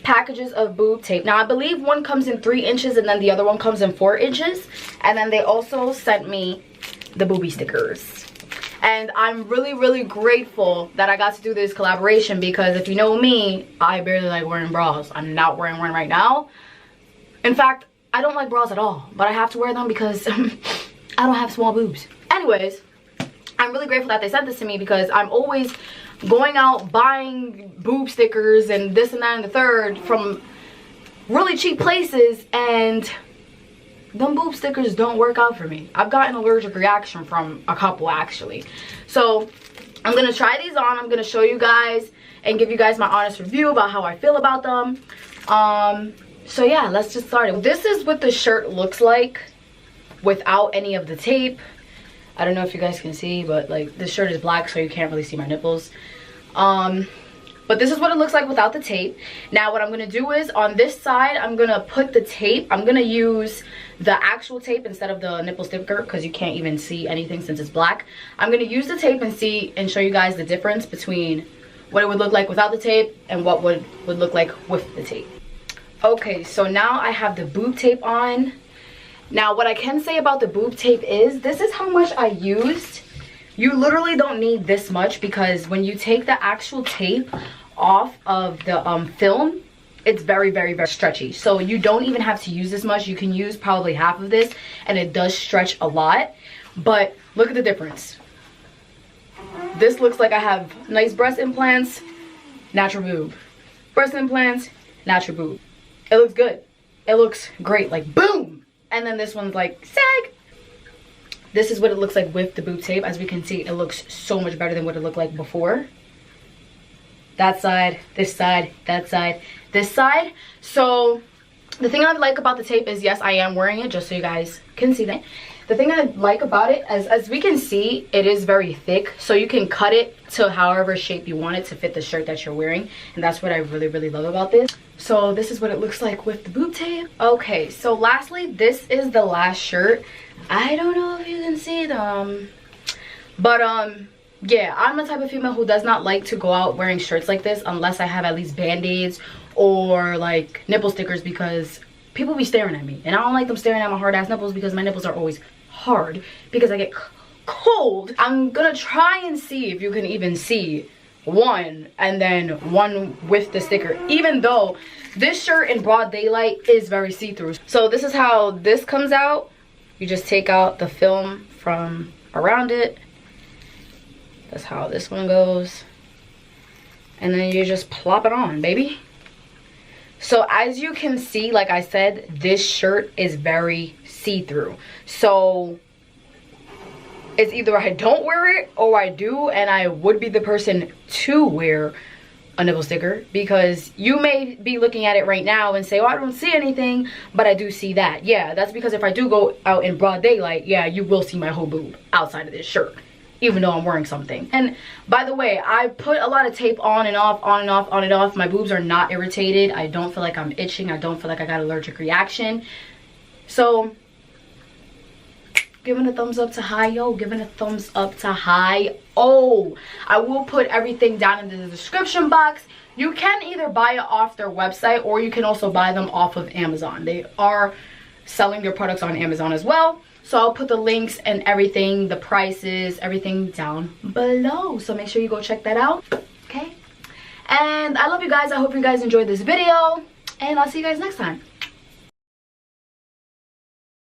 packages of boob tape. Now I believe one comes in 3 inches and then the other one comes in 4 inches. And then they also sent me the booby stickers. And I'm really grateful that I got to do this collaboration, because if you know me, I barely like wearing bras. I'm not wearing one right now. In fact, I don't like bras at all, but I have to wear them because I don't have small boobs. Anyways, I'm really grateful that they sent this to me, because I'm always going out buying boob stickers and this and that and the third from really cheap places, and them boob stickers don't work out for me. I've gotten an allergic reaction from a couple actually. So I'm gonna try these on. I'm gonna show you guys and give you guys my honest review about how I feel about them. So yeah, let's just start. This is what the shirt looks like without any of the tape. I don't know if you guys can see, but like this shirt is black, so you can't really see my nipples. But this is what it looks like without the tape. Now what I'm gonna do is, on this side, I'm gonna put the tape. I'm gonna use the actual tape instead of the nipple sticker, because you can't even see anything since it's black. I'm gonna use the tape and show you guys the difference between what it would look like without the tape and what would look like with the tape. Okay, so now I have the boob tape on. Now what I can say about the boob tape is, this is how much I used. You literally don't need this much, because when you take the actual tape off of the film, it's very stretchy. So you don't even have to use this much. You can use probably half of this and it does stretch a lot. But look at the difference. This looks like I have nice breast implants, natural boob. Breast implants, natural boob. It looks good. It looks great, like boom. And then this one's like sag. This is what it looks like with the boob tape. As we can see, it looks so much better than what it looked like before. That side, this side, that side, this side. So the thing I like about the tape is, yes, I am wearing it, just so you guys can see that. The thing I like about it, as we can see, it is very thick, so you can cut it to however shape you want it to fit the shirt that you're wearing, and that's what I really love about this. So this is what it looks like with the boob tape. Okay, so lastly, this is the last shirt. I don't know if you can see them, but yeah, I'm the type of female who does not like to go out wearing shirts like this unless I have at least band-aids or like nipple stickers, because people be staring at me and I don't like them staring at my hard ass nipples, because my nipples are always hard because I get cold. I'm gonna try and see if you can even see one, and then one with the sticker, even though this shirt in broad daylight is very see-through. So this is how this comes out. You just take out the film from around it. That's how this one goes. And then you just plop it on, baby. So as you can see, like I said, this shirt is very see-through. So it's either I don't wear it or I do, and I would be the person to wear a nipple sticker, because you may be looking at it right now and say, oh, I don't see anything, but I do see that. Yeah, that's because if I do go out in broad daylight, yeah, you will see my whole boob outside of this shirt, even though I'm wearing something. And by the way, I put a lot of tape on and off, on and off, on and off. My boobs are not irritated. I don't feel like I'm itching. I don't feel like I got an allergic reaction. So giving a thumbs up to HighOh, giving a thumbs up to HighOh. I will put everything down in the description box. You can either buy it off their website, or you can also buy them off of Amazon. They are selling their products on Amazon as well. So I'll put the links and everything, the prices, everything down below. So make sure you go check that out, okay? And I love you guys. I hope you guys enjoyed this video, and I'll see you guys next time.